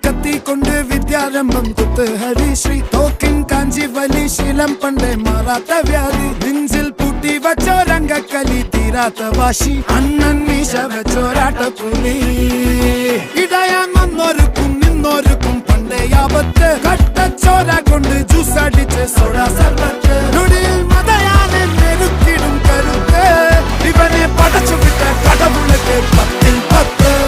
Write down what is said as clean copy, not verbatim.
കത്തി കൊണ്ട് വിദ്യാരംഭം കുത്ത് ഹരിശ്രീ തോക്കിൻ കാഞ്ചി വലി ശീലം പണ്ടേ മാറാത്ത വ്യാധി നെഞ്ചിൽ പൂട്ടി വച്ചോരംഗക്കലി തീരാത്ത വാശി അണ്ണൻ മീശ വെച്ചോരാട്ട പുലി ഇടയാൻ വന്നോർക്കും നിന്നോർക്കും പണ്ടേ ആപത്ത് കട്ടച്ചോര കൊണ്ട് ജ്യൂസ് അടിച്ച് സോഡ സർവ